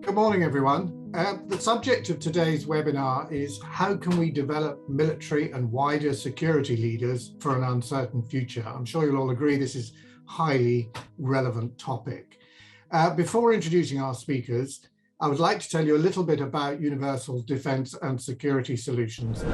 Good morning, everyone. The subject of today's webinar is how can we develop military and wider security leaders for an uncertain future? I'm sure you'll all agree this is a highly relevant topic. Before introducing our speakers, I would like to tell you a little bit about Universal Defence and Security Solutions.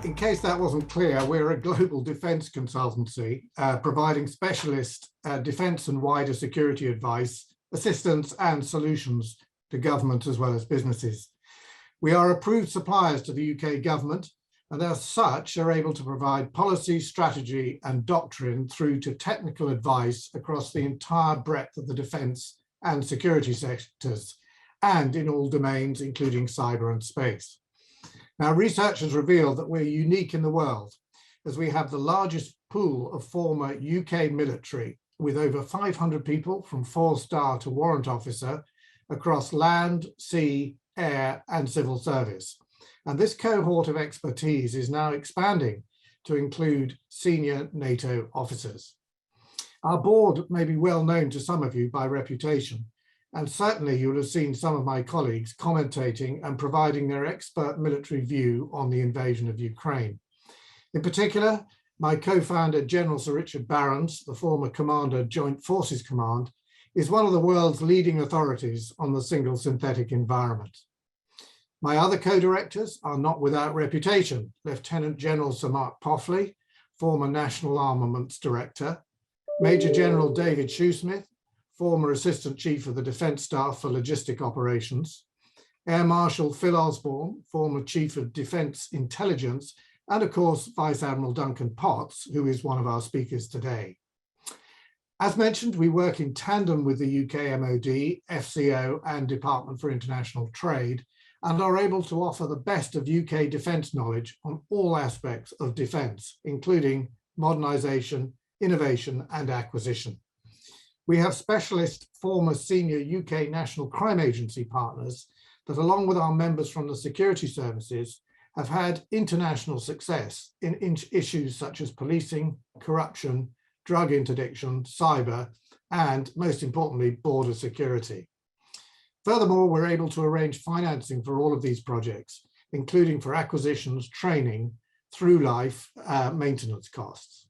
In case that wasn't clear, we're a global defence consultancy providing specialist defence and wider security advice, assistance and solutions to government as well as businesses. We are approved suppliers to the UK government and as such are able to provide policy, strategy and doctrine through to technical advice across the entire breadth of the defence and security sectors and in all domains including cyber and space. Now, research has revealed that we're unique in the world as we have the largest pool of former UK military with over 500 people from 4-star to warrant officer across land, sea, air and civil service. And this cohort of expertise is now expanding to include senior NATO officers. Our board may be well known to some of you by reputation, and certainly you'll have seen some of my colleagues commentating and providing their expert military view on the invasion of Ukraine. In particular, my co-founder, General Sir Richard Barrons, the former commander, Joint Forces Command, is one of the world's leading authorities on the single synthetic environment. My other co-directors are not without reputation. Lieutenant General Sir Mark Poffley, former National Armaments Director, Major General David Shouesmith, former Assistant Chief of the Defence Staff for Logistic Operations, Air Marshal Phil Osborne, former Chief of Defence Intelligence, and of course, Vice Admiral Duncan Potts, who is one of our speakers today. As mentioned, we work in tandem with the UK MOD, FCO, and Department for International Trade, and are able to offer the best of UK defence knowledge on all aspects of defence, including modernisation, innovation, and acquisition. We have specialist former senior UK National Crime Agency partners that, along with our members from the security services, have had international success in issues such as policing, corruption, drug interdiction, cyber, and most importantly, border security. Furthermore, we're able to arrange financing for all of these projects, including for acquisitions, training, through life maintenance costs.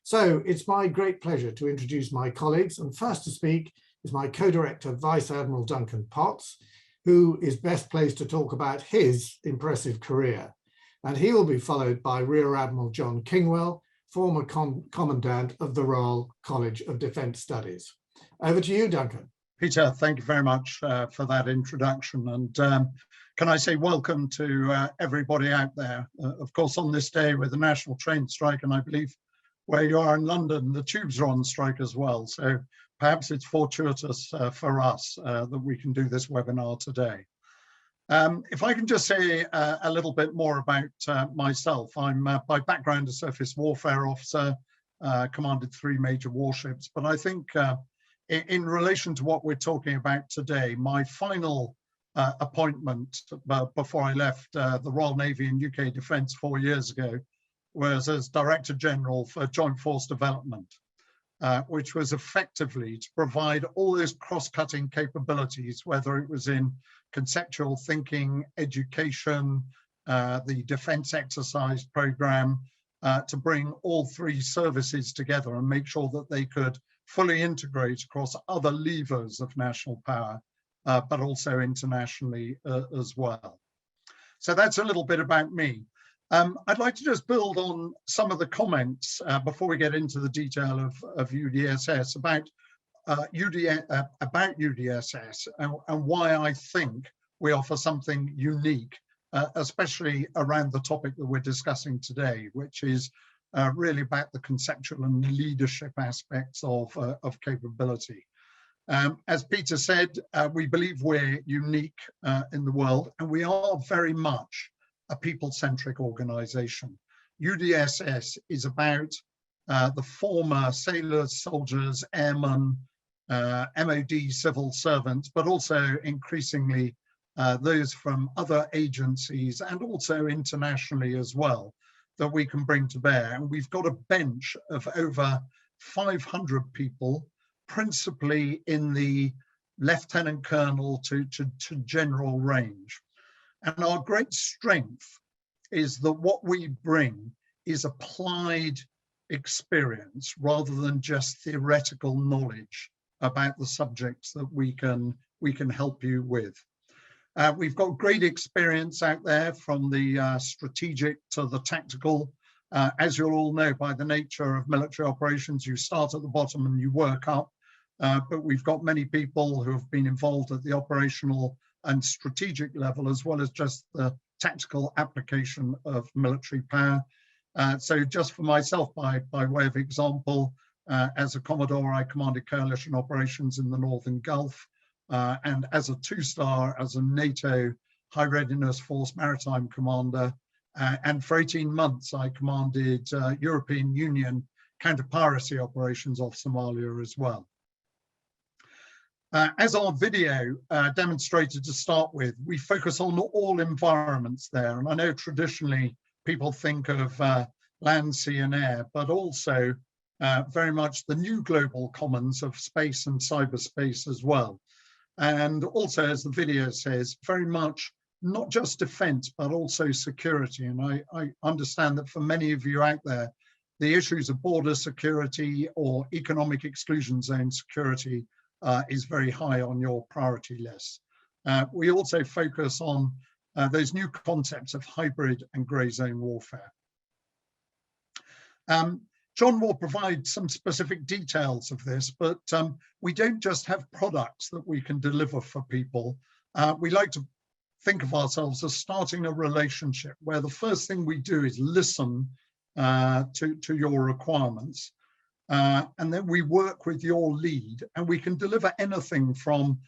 So it's my great pleasure to introduce my colleagues, and first to speak is my co-director, Vice Admiral Duncan Potts, who is best placed to talk about his impressive career. And he will be followed by Rear Admiral John Kingwell, former Commandant of the Royal College of Defence Studies. Over to you, Duncan. Peter, thank you very much for that introduction. And can I say welcome to everybody out there. Of course, on this day with the national train strike, and I believe where you are in London, the tubes are on strike as well. So perhaps it's fortuitous for us that we can do this webinar today. If I can just say a little bit more about myself. I'm by background a surface warfare officer, commanded 3 major warships, but I think in relation to what we're talking about today, my final appointment before I left the Royal Navy and UK Defence 4 years ago was as Director General for Joint Force Development, which was effectively to provide all those cross-cutting capabilities, whether it was in conceptual thinking, education, the defence exercise programme, to bring all 3 services together and make sure that they could fully integrate across other levers of national power, but also internationally as well. So that's a little bit about me. I'd like to just build on some of the comments before we get into the detail of UDSS about UDSS and why I think we offer something unique, especially around the topic that we're discussing today, which is really about the conceptual and leadership aspects of capability. As Peter said, we believe we're unique in the world, and we are very much a people-centric organization. UDSS is about the former sailors, soldiers, airmen, MOD civil servants, but also increasingly those from other agencies and also internationally as well, that we can bring to bear. And we've got a bench of over 500 people, principally in the lieutenant colonel to general range. And our great strength is that what we bring is applied experience rather than just theoretical knowledge about the subjects that we can help you with. We've got great experience out there from the strategic to the tactical. As you'll all know, by the nature of military operations, you start at the bottom and you work up. But we've got many people who have been involved at the operational and strategic level, as well as just the tactical application of military power. So just for myself, by way of example, as a Commodore, I commanded coalition operations in the Northern Gulf. And as a two-star, as a NATO High Readiness Force Maritime Commander. And for 18 months, I commanded European Union counter-piracy operations off Somalia as well. As our video demonstrated to start with, we focus on all environments there. And I know traditionally people think of land, sea and air, but also very much the new global commons of space and cyberspace as well. And also, as the video says, very much not just defense, but also security. And I understand that for many of you out there, the issues of border security or economic exclusion zone security is very high on your priority list. We also focus on those new concepts of hybrid and grey zone warfare. John will provide some specific details of this, but we don't just have products that we can deliver for people. We like to think of ourselves as starting a relationship where the first thing we do is listen to your requirements. And then we work with your lead, and we can deliver anything from,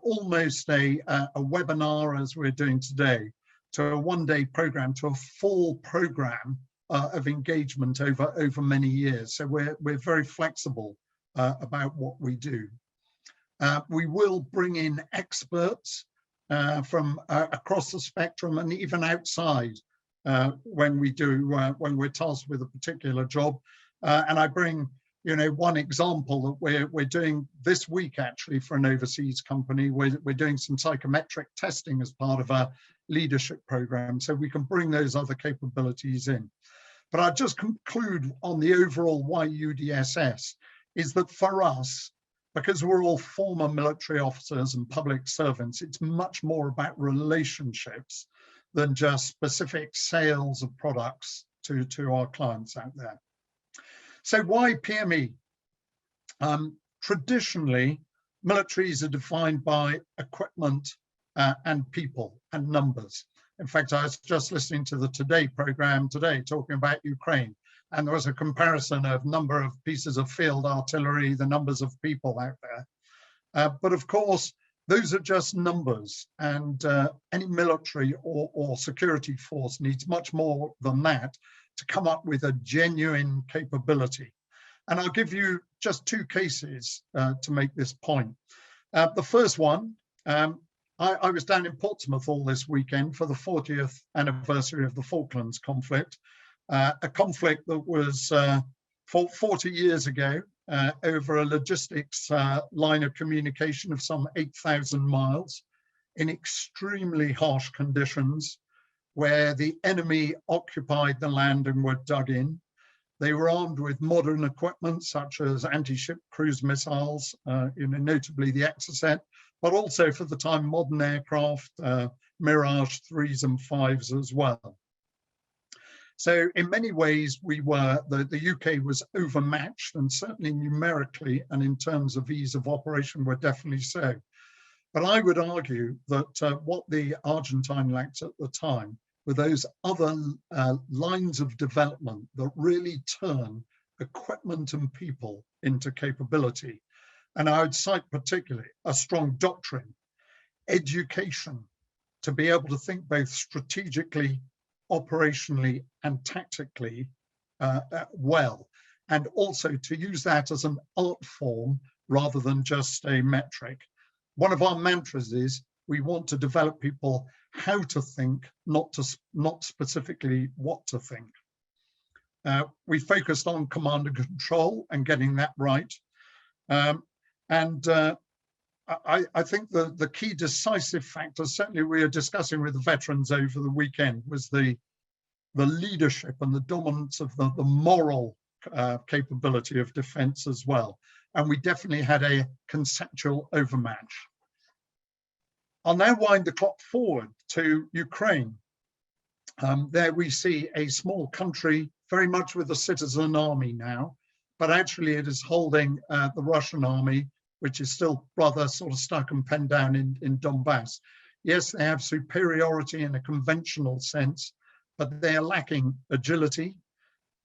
almost a webinar as we're doing today, to a one-day program, to a full program of engagement over many years. So we're very flexible about what we do. We will bring in experts from across the spectrum and even outside when we're tasked with a particular job. And I bring, one example that we're doing this week actually for an overseas company. We're doing some psychometric testing as part of a leadership program, so we can bring those other capabilities in. But I'll just conclude on the overall why UDSS is that for us, because we're all former military officers and public servants, it's much more about relationships than just specific sales of products to our clients out there. So why PME? Traditionally, militaries are defined by equipment and people and numbers. In fact, I was just listening to the Today program today talking about Ukraine, and there was a comparison of number of pieces of field artillery, the numbers of people out there. But of course, those are just numbers, and any military or security force needs much more than that to come up with a genuine capability. And I'll give you just two cases to make this point. The first one, I was down in Portsmouth all this weekend for the 40th anniversary of the Falklands conflict, a conflict that was fought 40 years ago over a logistics line of communication of some 8,000 miles in extremely harsh conditions, where the enemy occupied the land and were dug in. They were armed with modern equipment such as anti-ship cruise missiles, notably the Exocet, but also for the time modern aircraft, Mirage 3s and 5s as well. So in many ways, the UK was overmatched, and certainly numerically and in terms of ease of operation, we're definitely so. But I would argue that what the Argentine lacked at the time were those other lines of development that really turn equipment and people into capability. And I would cite particularly a strong doctrine, education, to be able to think both strategically, operationally, and tactically well, and also to use that as an art form rather than just a metric. One of our mantras is we want to develop people how to think, not specifically what to think. We focused on command and control and getting that right. I think the key decisive factor, certainly we were discussing with the veterans over the weekend, was the leadership and the dominance of the moral capability of defense as well. And we definitely had a conceptual overmatch. I'll now wind the clock forward to Ukraine. There we see a small country, very much with a citizen army now, but actually it is holding the Russian army, which is still rather sort of stuck and penned down in Donbass. Yes, they have superiority in a conventional sense, but they are lacking agility.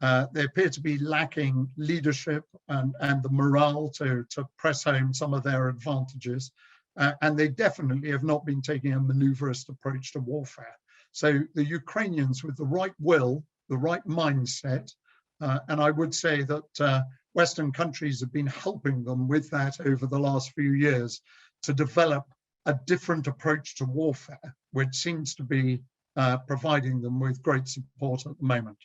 They appear to be lacking leadership and the morale to press home some of their advantages. And they definitely have not been taking a maneuverist approach to warfare. So the Ukrainians with the right will, the right mindset, and I would say that Western countries have been helping them with that over the last few years to develop a different approach to warfare, which seems to be providing them with great support at the moment.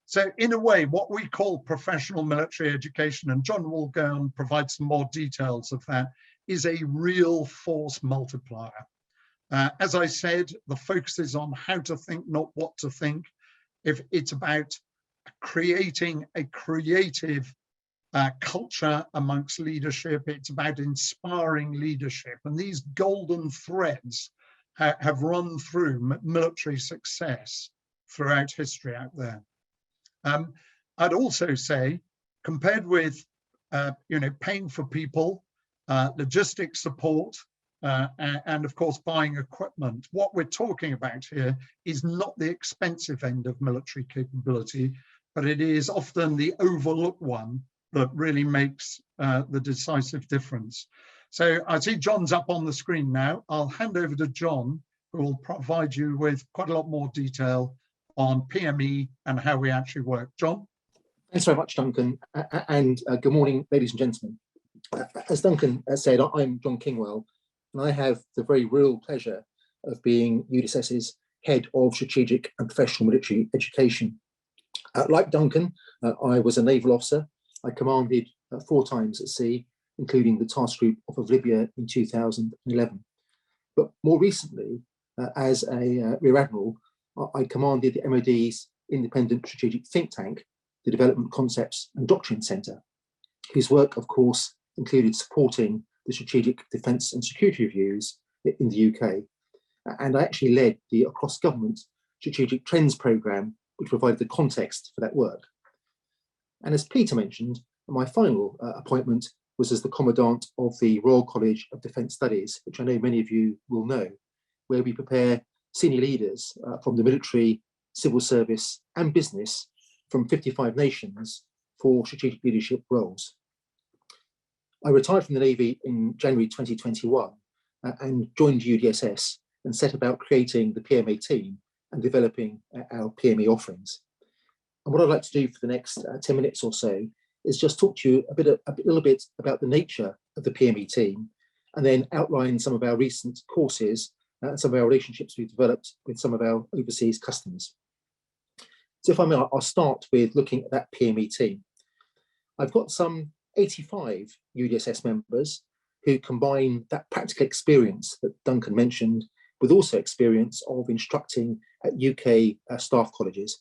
So in a way, what we call professional military education, and John will go and provide some more details of that, is a real force multiplier. As I said, the focus is on how to think, not what to think. If it's about creating a creative culture amongst leadership, it's about inspiring leadership. And these golden threads have run through military success throughout history out there. I'd also say, compared with paying for people, logistic support, and of course buying equipment, what we're talking about here is not the expensive end of military capability, but it is often the overlooked one that really makes the decisive difference. So I see John's up on the screen now. I'll hand over to John, who will provide you with quite a lot more detail on PME and how we actually work. John? Thanks very much, Duncan, and good morning, ladies and gentlemen. As Duncan said, I'm John Kingwell, and I have the very real pleasure of being UDSS's Head of Strategic and Professional Military Education. Like Duncan, I was a naval officer. I commanded 4 times at sea, including the task group off of Libya in 2011. But more recently, as a Rear Admiral, I commanded the MOD's independent strategic think tank, the Development Concepts and Doctrine Centre, whose work, of course, included supporting the strategic defence and security reviews in the UK. And I actually led the Across Government Strategic Trends programme, which provided the context for that work. And as Peter mentioned, my final appointment was as the Commandant of the Royal College of Defence Studies, which I know many of you will know, where we prepare senior leaders from the military, civil service and business from 55 nations for strategic leadership roles. I retired from the Navy in January 2021 and joined UDSS and set about creating the PME team and developing our PME offerings. And what I'd like to do for the next 10 minutes or so is just talk to you a little bit about the nature of the PME team, and then outline some of our recent courses and some of our relationships we've developed with some of our overseas customers. So if I may, I'll start with looking at that PME team. I've got some 85 UDSS members who combine that practical experience that Duncan mentioned with also experience of instructing at UK staff colleges.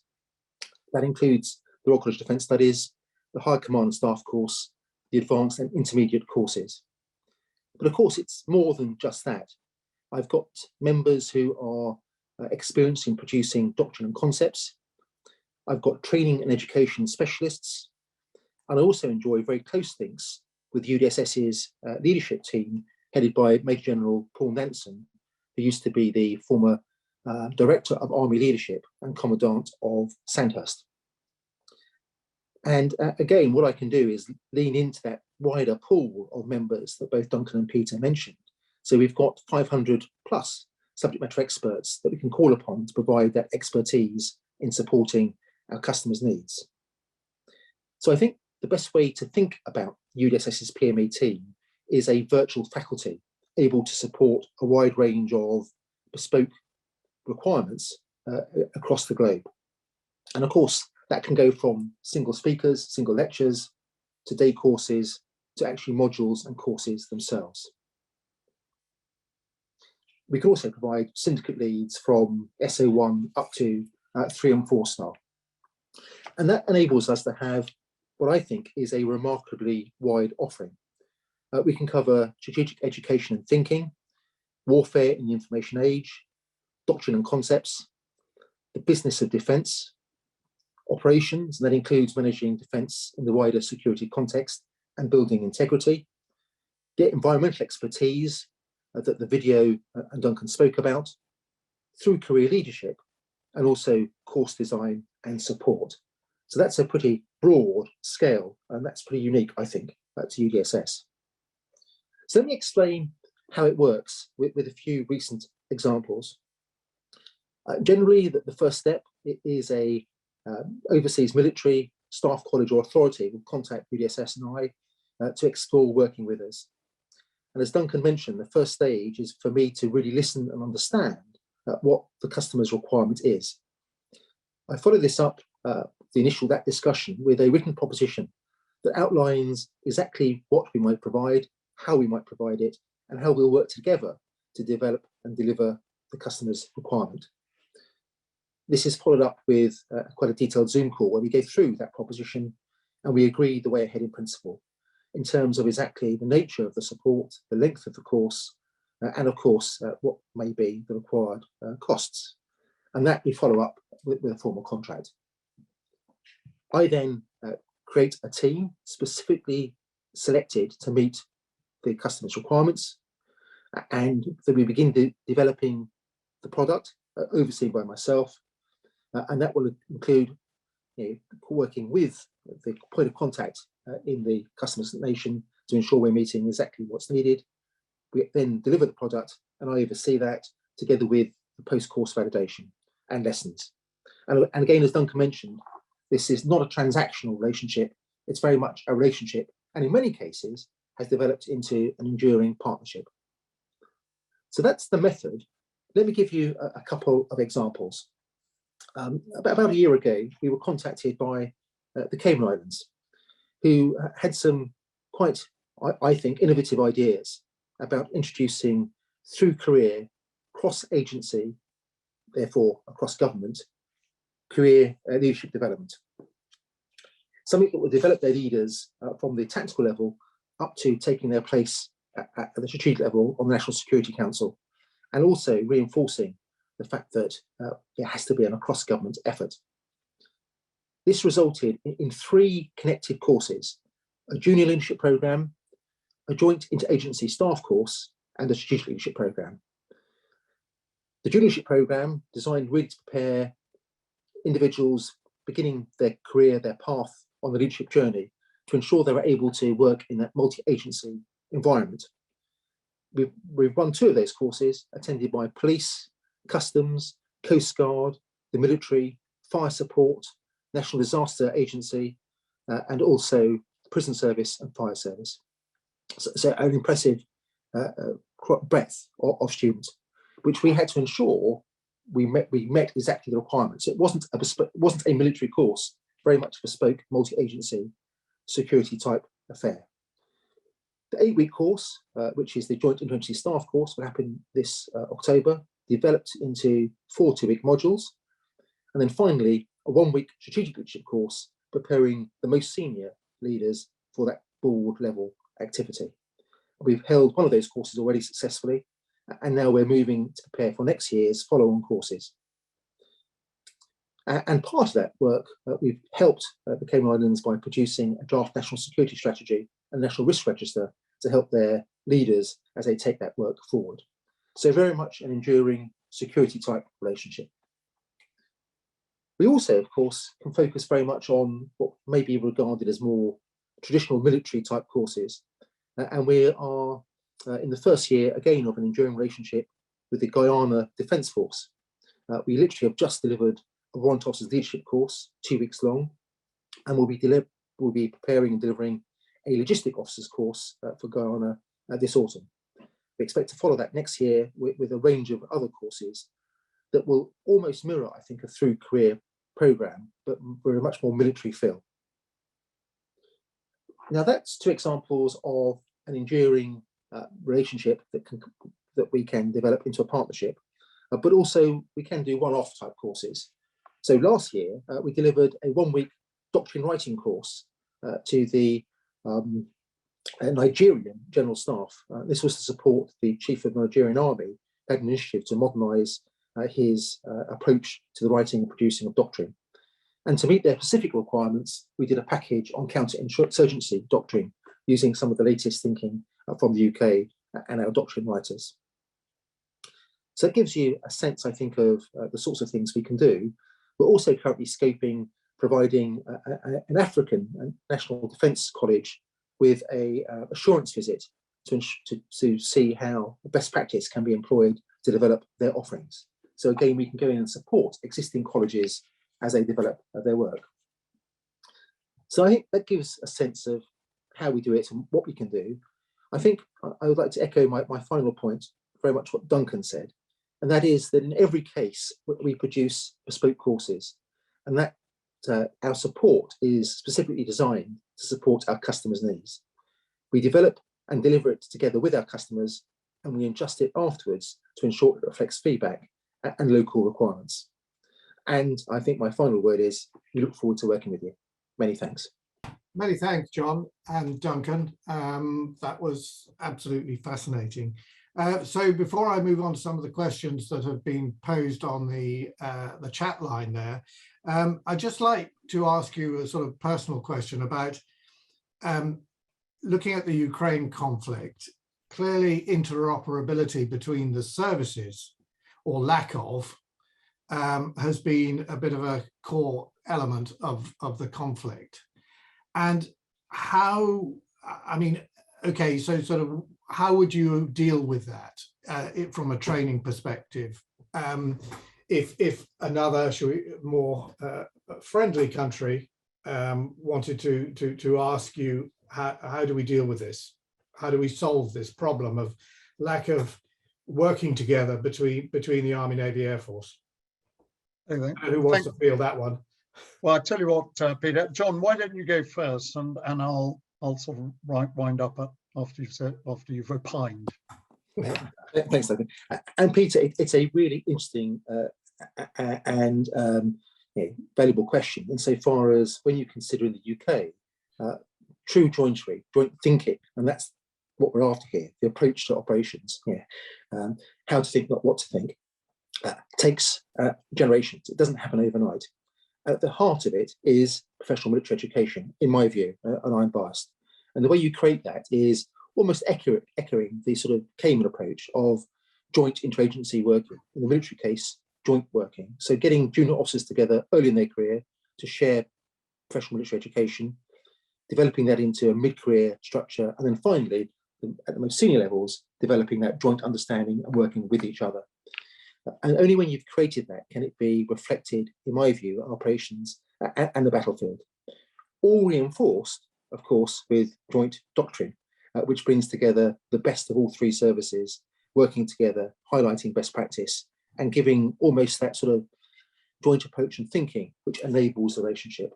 That includes the Royal College of Defence Studies, the High Command and Staff course, the advanced and intermediate courses. But of course, it's more than just that. I've got members who are experienced in producing doctrine and concepts. I've got training and education specialists. And I also enjoy very close links with UDSS's leadership team, headed by Major General Paul Nansen, who used to be the former Director of Army Leadership and Commandant of Sandhurst. And again, what I can do is lean into that wider pool of members that both Duncan and Peter mentioned. So we've got 500 plus subject matter experts that we can call upon to provide that expertise in supporting our customers' needs. So I think the best way to think about UDSS's PME team is a virtual faculty able to support a wide range of bespoke requirements across the globe. And of course, that can go from single speakers, single lectures, to day courses, to actually modules and courses themselves. We can also provide syndicate leads from SO1 up to 3 and 4 star. And that enables us to have what I think is a remarkably wide offering. We can cover strategic education and thinking, warfare in the information age, doctrine and concepts, the business of defence, operations, and that includes managing defence in the wider security context and building integrity, get environmental expertise that the video and Duncan spoke about, through career leadership, and also course design and support. So that's a pretty broad scale, and that's pretty unique, I think, to UDSS. So let me explain how it works with a few recent examples. Generally, the first step is a overseas military, staff college or authority will contact UDSS and I to explore working with us. And as Duncan mentioned, the first stage is for me to really listen and understand what the customer's requirement is. I follow this up, that discussion, with a written proposition that outlines exactly what we might provide, how we might provide it, and how we'll work together to develop and deliver the customer's requirement. This is followed up with quite a detailed Zoom call where we go through that proposition and we agree the way ahead in principle in terms of exactly the nature of the support, the length of the course, and of course, what may be the required costs. And that we follow up with a formal contract. I then create a team specifically selected to meet the customer's requirements, and then we begin developing the product, overseen by myself, and that will include working with the point of contact in the customer's nation to ensure we're meeting exactly what's needed. We then deliver the product, and I oversee that together with the post-course validation and lessons. And again, as Duncan mentioned, this is not a transactional relationship. It's very much a relationship, and in many cases has developed into an enduring partnership. So that's the method. Let me give you a couple of examples. About a year ago, we were contacted by the Cayman Islands, who had some quite, I think, innovative ideas about introducing through career, cross-agency, therefore across government, career leadership development. Something that will develop their leaders from the tactical level up to taking their place at the strategic level on the National Security Council, and also reinforcing the fact that it has to be an across-government effort. This resulted in 3 connected courses: a junior leadership programme, a joint interagency staff course, and a strategic leadership programme. The junior leadership programme, designed really to prepare individuals beginning their career, their path on the leadership journey, to ensure they were able to work in that multi-agency environment. We've run 2 of those courses, attended by police, customs, Coast Guard, the military, fire support, National Disaster Agency, and also prison service and fire service. So an impressive breadth of students, which we had to ensure we met exactly the requirements. It wasn't a military course, very much bespoke multi-agency security type affair. The 8-week course, which is the Joint Interagency Staff course, will happen this October, developed into 4 2-week modules. And then finally, a 1-week strategic leadership course preparing the most senior leaders for that board level activity. We've held one of those courses already successfully, and now we're moving to prepare for next year's follow-on courses. And part of that work, we've helped the Cayman Islands by producing a draft national security strategy and national risk register to help their leaders as they take that work forward. So very much an enduring security type relationship. We also, of course, can focus very much on what may be regarded as more traditional military type courses. And we are in the first year, again, of an enduring relationship with the Guyana Defence Force. We literally have just delivered a Warrant Officers Leadership course, 2 weeks long, and we'll be preparing and delivering a Logistic Officers course for Guyana this autumn. We expect to follow that next year with a range of other courses that will almost mirror, I think, a through career programme, but with a much more military feel. Now, that's two examples of an enduring relationship that we can develop into a partnership, but also we can do one-off type courses. So last year, we delivered a 1-week doctrine writing course to the Nigerian General Staff. This was to support the Chief of the Nigerian Army, who had an initiative to modernise his approach to the writing and producing of doctrine. And to meet their specific requirements, we did a package on counterinsurgency doctrine, using some of the latest thinking from the UK and our doctrine writers. So it gives you a sense, I think, of the sorts of things we can do. We're also currently scoping providing an African National Defence College with a assurance visit to see how best practice can be employed to develop their offerings. So again, we can go in and support existing colleges as they develop their work. So I think that gives a sense of how we do it and what we can do. I think I would like to echo my final point, very much what Duncan said, and that is that in every case we produce bespoke courses, and that our support is specifically designed to support our customers' needs. We develop and deliver it together with our customers, and we adjust it afterwards to ensure it reflects feedback and local requirements. And I think my final word is we look forward to working with you. Many thanks. Many thanks, John and Duncan. That was absolutely fascinating. So before I move on to some of the questions that have been posed on the chat line there, I'd just like to ask you a sort of personal question about looking at the Ukraine conflict. Clearly, interoperability between the services, or lack of, has been a bit of a core element of the conflict. And how, I mean, okay, so sort of how would you deal with that from a training perspective? If another more friendly country wanted to ask you, how do we deal with this? How do we solve this problem of lack of working together between the Army, Navy, Air Force? Who wants to field that one? Well, I tell you what, Peter, John, why don't you go first, and I'll sort of wind up after you've opined. Thanks, Duncan. And Peter, it's a really interesting and valuable question insofar as when you consider in the UK, true joint thinking, and that's what we're after here, the approach to operations, how to think, not what to think, takes generations. It doesn't happen overnight. At the heart of it is professional military education, in my view, and I'm biased. And the way you create that is almost echoing the sort of Cayman approach of joint interagency working. In the military case, joint working. So getting junior officers together early in their career to share professional military education, developing that into a mid-career structure, and then finally, at the most senior levels, developing that joint understanding and working with each other. And only when you've created that can it be reflected, in my view, on operations and the battlefield. All reinforced, of course, with joint doctrine, which brings together the best of all three services, working together, highlighting best practice, and giving almost that sort of joint approach and thinking, which enables the relationship.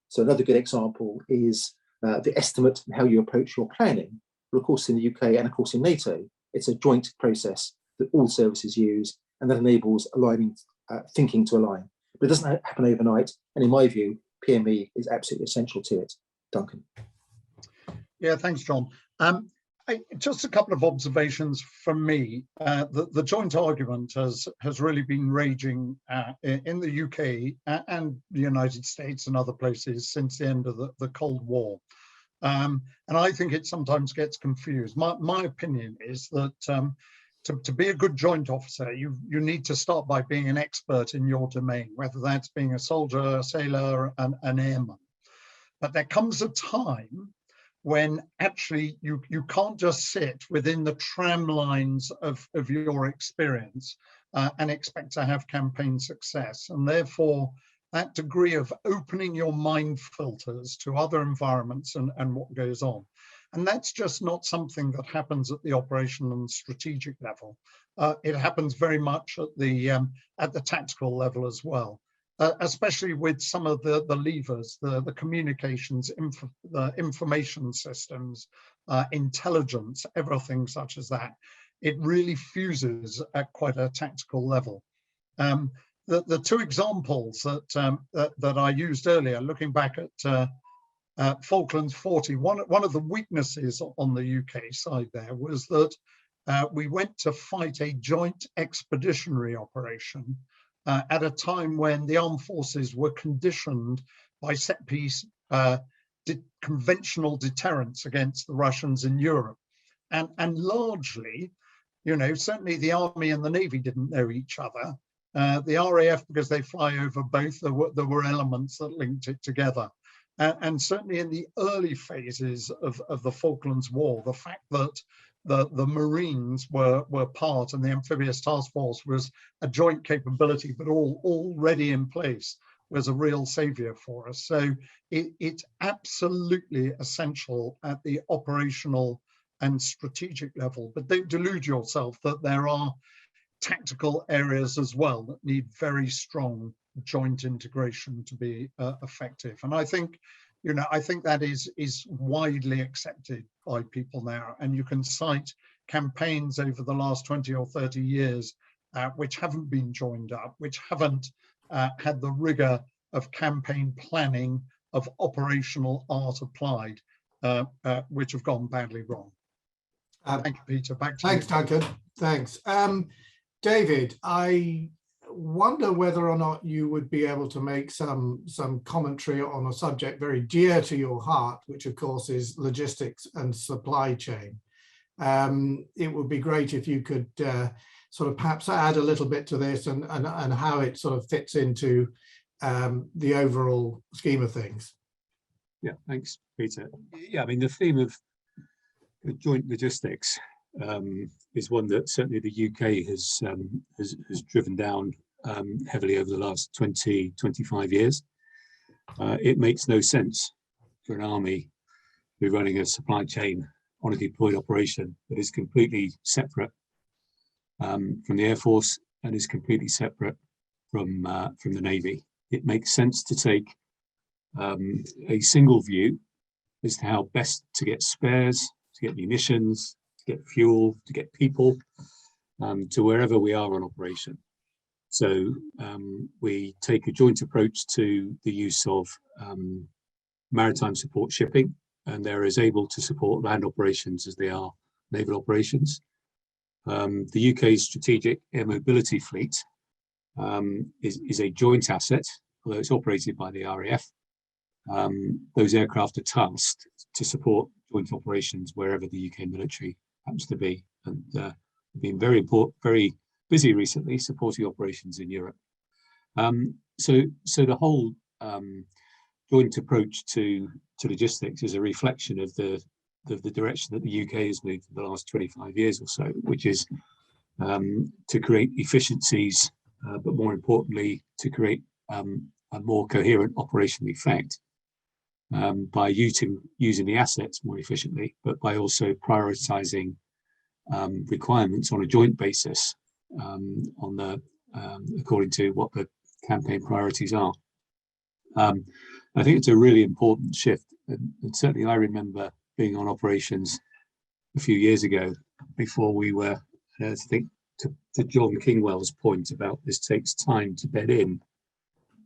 So another good example is the estimate and how you approach your planning. But of course, in the UK and of course in NATO, it's a joint process that all services use, and that enables aligning thinking to align. But it doesn't happen overnight. And in my view, PME is absolutely essential to it. Duncan. Yeah, thanks, John. Just a couple of observations from me. The joint argument has really been raging in the UK and the United States and other places since the end of the Cold War. And I think it sometimes gets confused. My opinion is that to be a good joint officer, you need to start by being an expert in your domain, whether that's being a soldier, a sailor, an airman. But there comes a time when actually you can't just sit within the tram lines of your experience and expect to have campaign success. And therefore, that degree of opening your mind filters to other environments and what goes on. And that's just not something that happens at the operational and strategic level. It happens very much at the tactical level as well. Especially with some of the levers, the communications, the information systems, intelligence, everything such as that. It really fuses at quite a tactical level. The two examples that I used earlier, looking back at Falklands 40, one of the weaknesses on the UK side there was that we went to fight a joint expeditionary operation at a time when the armed forces were conditioned by set-piece conventional deterrence against the Russians in Europe. And largely, you know, certainly the Army and the Navy didn't know each other. The RAF, because they fly over both, there were elements that linked it together. And certainly in the early phases of the Falklands War, the fact that the Marines were part and the amphibious task force was a joint capability, but already in place, was a real savior for us. So it's absolutely essential at the operational and strategic level, but don't delude yourself that there are tactical areas as well that need very strong joint integration to be effective. And I think, you know, I think that is widely accepted by people now. And you can cite campaigns over the last 20 or 30 years which haven't been joined up, which haven't had the rigor of campaign planning, of operational art applied, which have gone badly wrong. Thank you, Peter. Back to you. Thanks, Duncan. Thanks. David, I wonder whether or not you would be able to make some commentary on a subject very dear to your heart, which of course is logistics and supply chain. It would be great if you could sort of perhaps add a little bit to this and how it sort of fits into the overall scheme of things. Yeah, thanks, Peter. Yeah, I mean, the theme of joint logistics is one that certainly the UK has driven down heavily over the last 25 years. It makes no sense for an army to be running a supply chain on a deployed operation that is completely separate from the Air Force and is completely separate from the Navy. It makes sense to take a single view as to how best to get spares, to get munitions, to get fuel, to get people to wherever we are on operation. So we take a joint approach to the use of maritime support shipping, and they're as able to support land operations as they are naval operations. The UK's strategic air mobility fleet is a joint asset, although it's operated by the RAF. Those aircraft are tasked to support joint operations wherever the UK military happens to be, and been very busy recently supporting operations in Europe. So the whole joint approach to logistics is a reflection of the direction that the UK has moved for the last 25 years or so, which is to create efficiencies, but more importantly, to create a more coherent operational effect by using the assets more efficiently, but by also prioritizing requirements on a joint basis according to what the campaign priorities are. I think it's a really important shift, and certainly I remember being on operations a few years ago before we were, I think to John Kingwell's point about this takes time to bed in.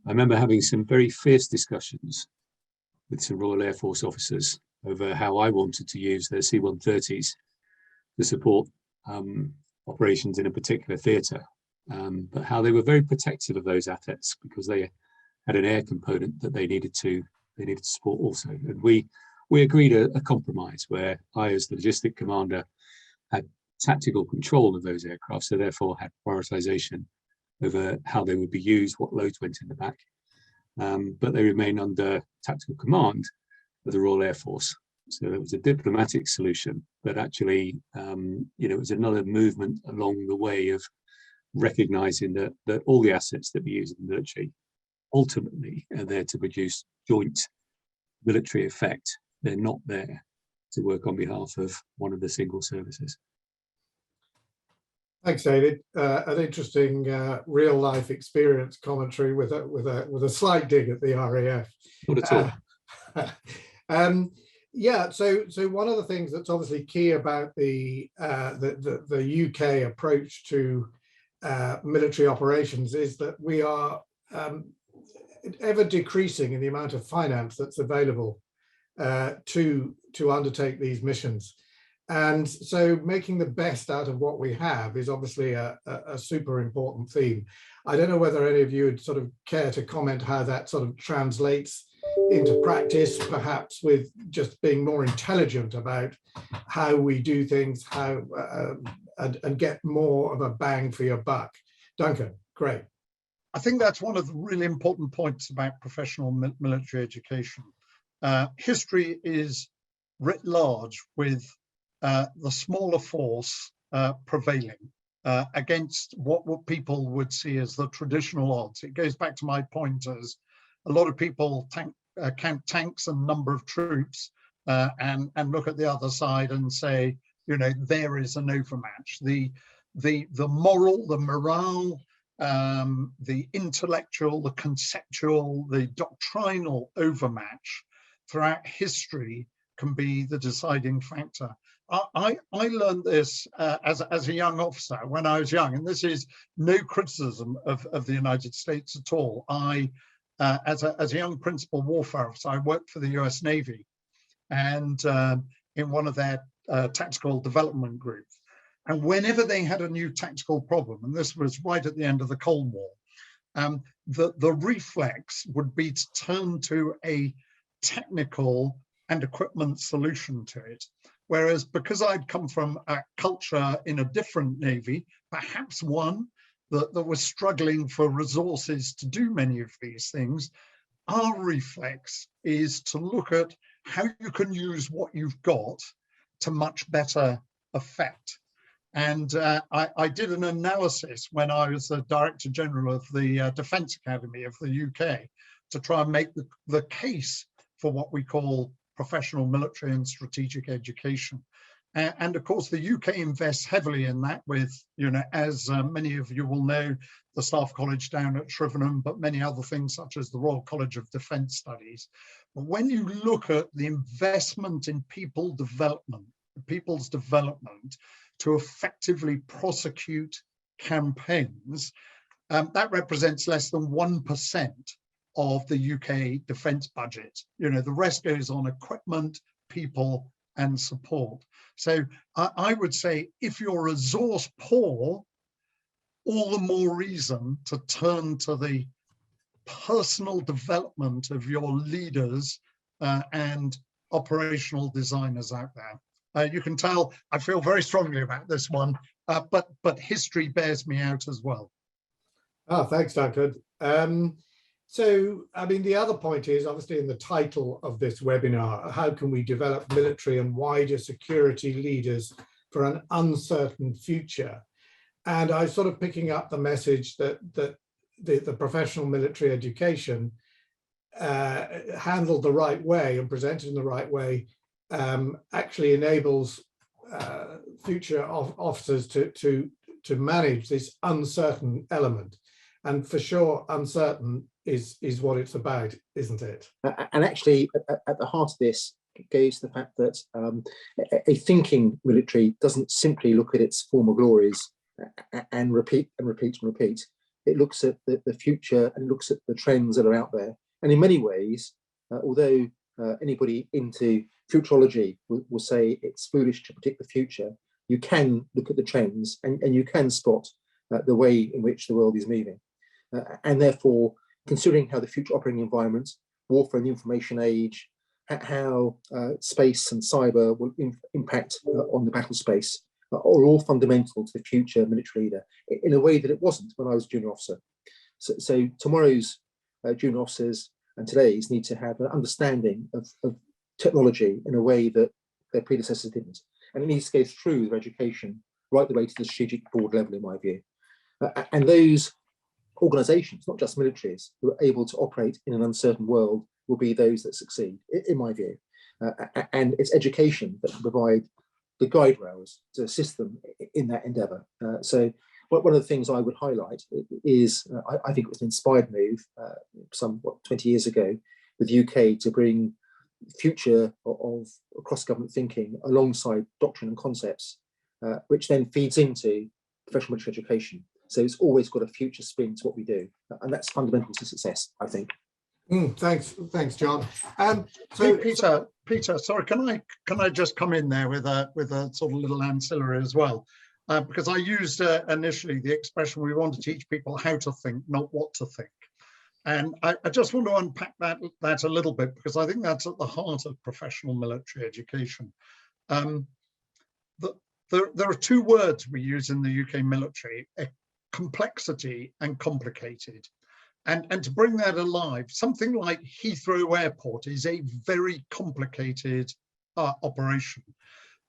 I remember having some very fierce discussions with some Royal Air Force officers over how I wanted to use their C-130s to support operations in a particular theatre, but how they were very protective of those assets because they had an air component that they needed to support also. And we agreed a compromise where I, as the logistic commander, had tactical control of those aircraft, so therefore had prioritization over how they would be used, what loads went in the back, but they remain under tactical command of the Royal Air Force. So it was a diplomatic solution, but actually, it was another movement along the way of recognizing that all the assets that we use in the military ultimately are there to produce joint military effect. They're not there to work on behalf of one of the single services. Thanks, David. An interesting real-life experience commentary with a slight dig at the RAF. Not at all. Yeah. So one of the things that's obviously key about the UK approach to military operations is that we are ever decreasing in the amount of finance that's available to undertake these missions. And so making the best out of what we have is obviously a super important theme. I don't know whether any of you would sort of care to comment how that sort of translates into practice, perhaps with just being more intelligent about how we do things, how and get more of a bang for your buck. Duncan, great. I think that's one of the really important points about professional military education. History is writ large with the smaller force prevailing against what people would see as the traditional odds. It goes back to my point as a lot of people count tanks and number of troops and look at the other side and say, there is an overmatch. The moral, the morale, the intellectual, the conceptual, the doctrinal overmatch throughout history can be the deciding factor. I learned this as a young officer when I was young, and this is no criticism of the United States at all. As a young principal warfare officer, I worked for the US Navy and in one of their tactical development groups. And whenever they had a new tactical problem, and this was right at the end of the Cold War, the reflex would be to turn to a technical and equipment solution to it. Whereas because I'd come from a culture in a different Navy, perhaps one that was struggling for resources to do many of these things, our reflex is to look at how you can use what you've got to much better effect. And I did an analysis when I was the Director General of the Defence Academy of the UK to try and make the case for what we call professional military and strategic education. And of course, the UK invests heavily in that with, as many of you will know, the Staff College down at Shouesmith, but many other things such as the Royal College of Defence Studies. But when you look at the investment in people's development to effectively prosecute campaigns, that represents less than 1% of the UK defence budget. The rest goes on equipment, people, and support. So I would say if you're resource poor, all the more reason to turn to the personal development of your leaders and operational designers out there. You can tell I feel very strongly about this one, but history bears me out as well. Oh, thanks, Duncan. So, I mean, the other point is obviously in the title of this webinar, how can we develop military and wider security leaders for an uncertain future? And I was sort of picking up the message that the professional military education handled the right way and presented in the right way actually enables future officers to manage this uncertain element. And for sure, uncertain is what it's about, isn't it? And actually, at the heart of this goes the fact that a thinking military doesn't simply look at its former glories and repeat and repeat and repeat. it looks at the future and looks at the trends that are out there. And in many ways, although anybody into futurology will say it's foolish to predict the future, you can look at the trends and you can spot the way in which the world is moving. And therefore, considering how the future operating environment, warfare and the information age, how space and cyber will impact on the battle space, are all fundamental to the future military leader in a way that it wasn't when I was a junior officer. So tomorrow's junior officers and today's need to have an understanding of technology in a way that their predecessors didn't. And it needs to go through their education right the way to the strategic board level, in my view. And those organisations, not just militaries, who are able to operate in an uncertain world will be those that succeed, in my view. And it's education that can provide the guide rails to assist them in that endeavour. So one of the things I would highlight is, I think it was an inspired move some 20 years ago with the UK to bring future of cross-government thinking alongside doctrine and concepts, which then feeds into professional military education. So it's always got a future spin to what we do, and that's fundamental to success, I think. Thanks, John. So Peter, sorry, can I just come in there with a sort of little ancillary as well, because I used initially the expression we want to teach people how to think, not what to think, and I just want to unpack that a little bit, because I think that's at the heart of professional military education. There are two words we use in the UK military: complexity and complicated. And to bring that alive, something like Heathrow Airport is a very complicated operation,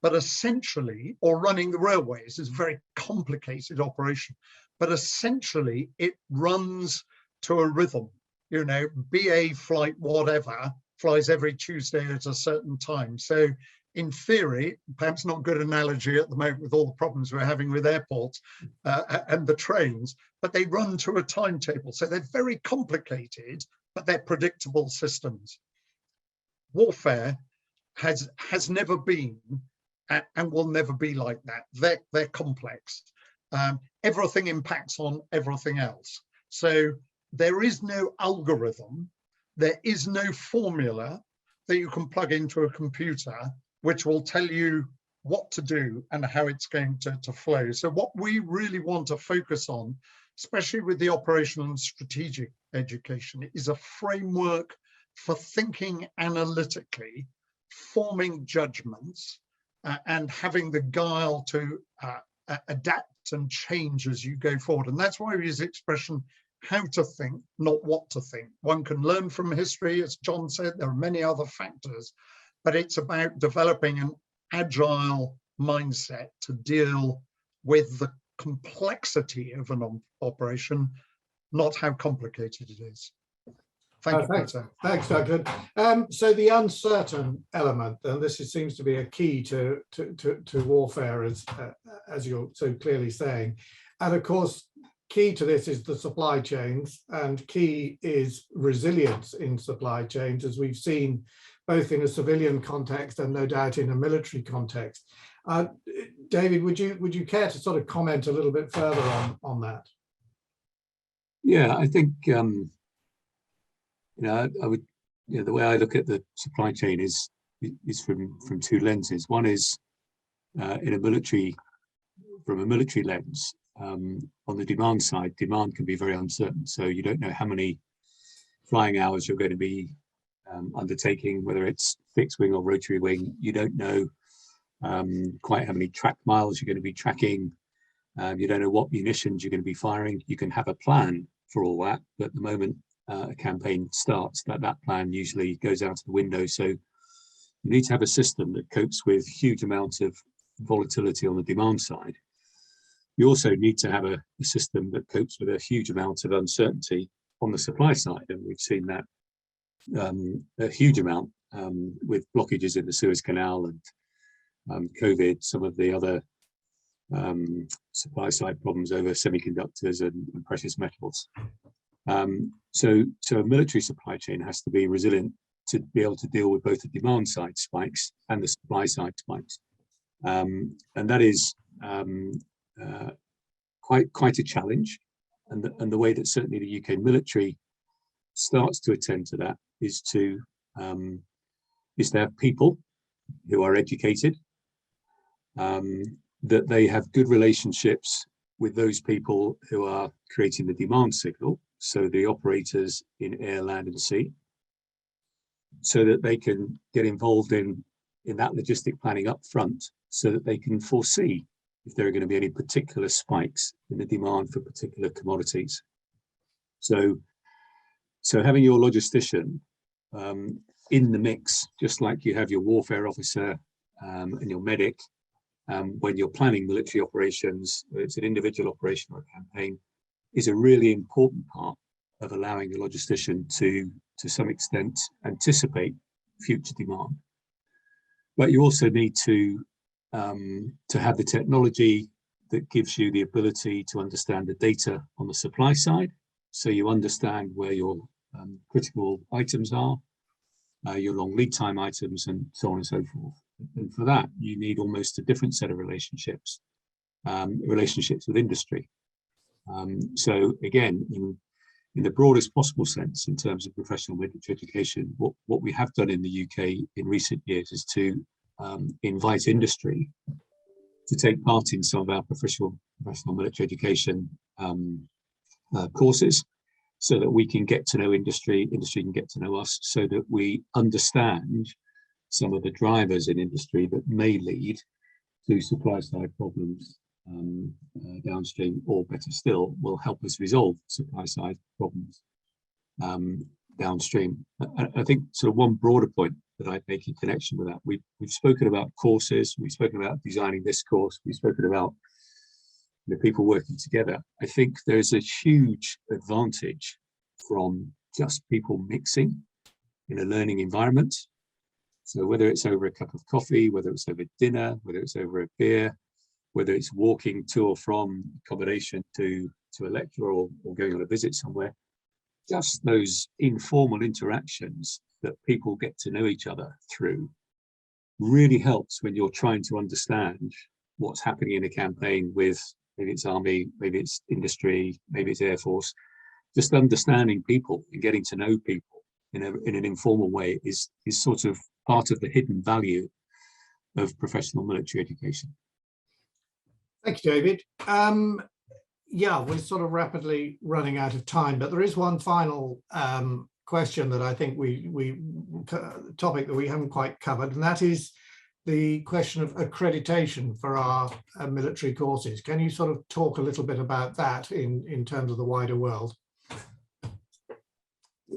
but essentially, or running the railways is a very complicated operation, but essentially it runs to a rhythm. You know, BA flight whatever flies every Tuesday at a certain time. So in theory, perhaps not good analogy at the moment with all the problems we're having with airports and the trains, but they run to a timetable. So they're very complicated, but they're predictable systems. Warfare has never been and will never be like that. They're complex. Everything impacts on everything else. So there is no algorithm, there is no formula that you can plug into a computer which will tell you what to do and how it's going to flow. So what we really want to focus on, especially with the operational and strategic education, is a framework for thinking analytically, forming judgments, and having the guile to adapt and change as you go forward. And that's why we use the expression, how to think, not what to think. One can learn from history, as John said, there are many other factors, but it's about developing an agile mindset to deal with the complexity of an operation, not how complicated it is. Thank you, Peter. Thanks, Duncan. So the uncertain element, and this seems to be a key to warfare, as you're so clearly saying. And of course, key to this is the supply chains, and key is resilience in supply chains, as we've seen both in a civilian context and no doubt in a military context. David, would you care to sort of comment a little bit further on that? Yeah, I think I would. The way I look at the supply chain is from two lenses. One is in a military, from a military lens. On the demand side, demand can be very uncertain. So you don't know how many flying hours you're going to be undertaking, whether it's fixed wing or rotary wing. You don't know quite how many track miles you're going to be tracking. You don't know what munitions you're going to be firing. You can have a plan for all that, but the moment a campaign starts, that plan usually goes out of the window. So you need to have a system that copes with huge amounts of volatility on the demand side. You also need to have a system that copes with a huge amount of uncertainty on the supply side, and we've seen that a huge amount with blockages in the Suez Canal and COVID, some of the other supply side problems over semiconductors and precious metals. So a military supply chain has to be resilient to be able to deal with both the demand side spikes and the supply side spikes, and that is quite a challenge. and the way that certainly the UK military starts to attend to that is to have people who are educated, that they have good relationships with those people who are creating the demand signal, so the operators in air, land and sea, so that they can get involved in that logistic planning up front, so that they can foresee if there are going to be any particular spikes in the demand for particular commodities. So having your logistician in the mix, just like you have your warfare officer and your medic, when you're planning military operations, whether it's an individual operation or a campaign, is a really important part of allowing the logistician to some extent anticipate future demand. But you also need to have the technology that gives you the ability to understand the data on the supply side, so you understand where your critical items are, your long lead time items, and so on and so forth. And for that, you need almost a different set of relationships with industry. So again, in the broadest possible sense, in terms of professional military education, what we have done in the UK in recent years is to invite industry to take part in some of our professional military education courses, so that we can get to know industry can get to know us, so that we understand some of the drivers in industry that may lead to supply side problems downstream, or better still, will help us resolve supply side problems downstream. I think sort of one broader point that I'd make in connection with that, we've spoken about courses, we've spoken about designing this course, we've spoken about people working together. I think there's a huge advantage from just people mixing in a learning environment. So whether it's over a cup of coffee, whether it's over dinner, whether it's over a beer, whether it's walking to or from accommodation to a lecture, or going on a visit somewhere, just those informal interactions that people get to know each other through really helps when you're trying to understand what's happening in a campaign with, maybe it's army, maybe it's industry, maybe it's air force. Just understanding people and getting to know people in an informal way is sort of part of the hidden value of professional military education. Thank you, David. Yeah, we're sort of rapidly running out of time, but there is one final question that I think topic that we haven't quite covered, and that is the question of accreditation for our military courses. Can you sort of talk a little bit about that in terms of the wider world?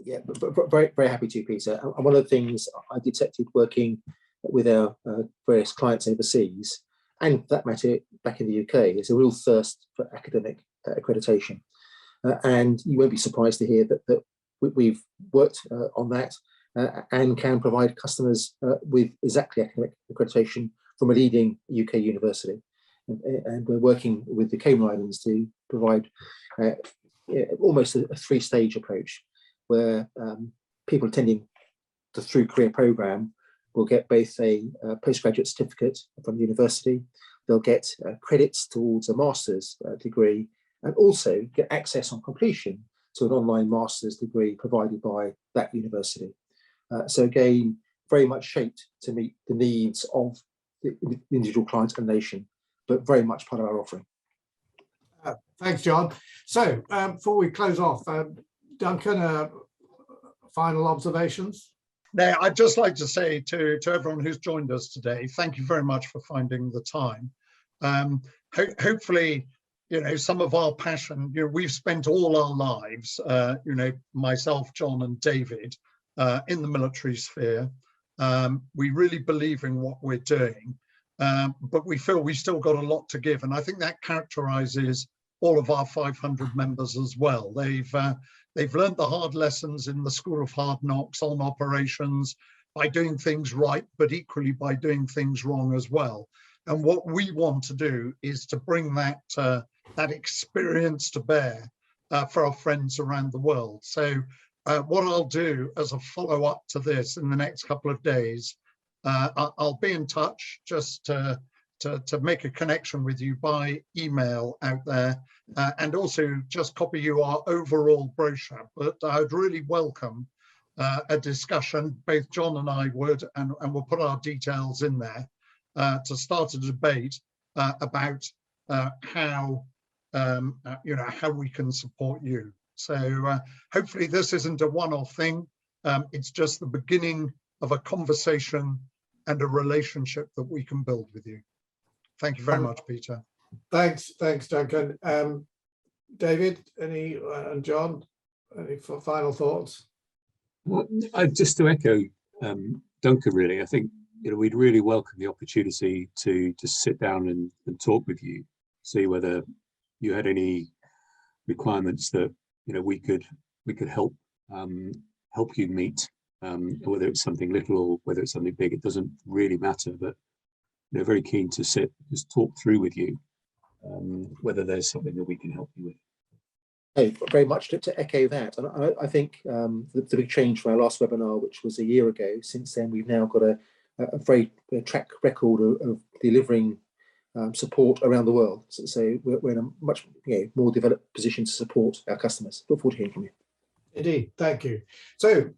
Yeah, very, very happy to, Peter. And one of the things I detected working with our various clients overseas, and for that matter back in the UK, is a real thirst for academic accreditation. And you won't be surprised to hear that we've worked on that and can provide customers with exactly academic accreditation from a leading UK university. And we're working with the Cayman Islands to provide almost a three-stage approach, where people attending the through career program will get both a postgraduate certificate from the university, they'll get credits towards a master's degree, and also get access on completion to an online master's degree provided by that university. So again, very much shaped to meet the needs of the individual client and nation, but very much part of our offering. Thanks, John. So before we close off, Duncan, final observations? Now, I'd just like to say to everyone who's joined us today, thank you very much for finding the time. Hopefully, some of our passion, we've spent all our lives, myself, John and David, in the military sphere. We really believe in what we're doing, but we feel we still got a lot to give. And I think that characterizes all of our 500 members as well. They've learned the hard lessons in the School of Hard Knocks on operations by doing things right, but equally by doing things wrong as well. And what we want to do is to bring that experience to bear for our friends around the world. So what I'll do as a follow-up to this in the next couple of days, I'll be in touch just to to make a connection with you by email out there, and also just copy you our overall brochure. But I'd really welcome a discussion, both John and I would, and we'll put our details in there to start a debate about how how we can support you. So hopefully this isn't a one-off thing. It's just the beginning of a conversation and a relationship that we can build with you. Thank you very much, Peter. Thanks, Duncan. David, and John, any final thoughts? Well, just to echo Duncan, really, I think we'd really welcome the opportunity to sit down and talk with you, see whether you had any requirements that we could help you meet, whether it's something little or whether it's something big. It doesn't really matter, but very keen to just talk through with you whether there's something that we can help you with. Hey, very much to echo that, and I think the big change from our last webinar, which was a year ago, since then we've now got a very track record of delivering support around the world. So we're in a much more developed position to support our customers. Look forward to hearing from you. Indeed, thank you. So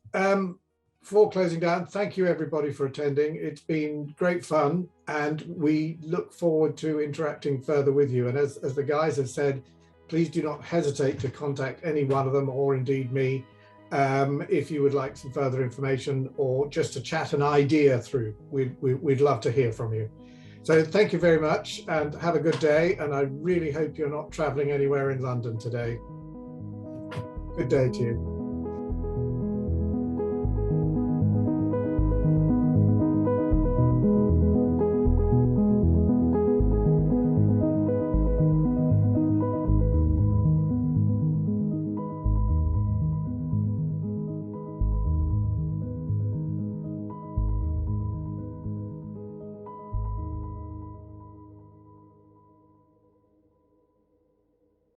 before closing down, thank you everybody for attending. It's been great fun, and we look forward to interacting further with you. And as the guys have said, please do not hesitate to contact any one of them, or indeed me, if you would like some further information or just to chat an idea through. We'd love to hear from you. So thank you very much and have a good day. And I really hope you're not traveling anywhere in London today. Good day to you.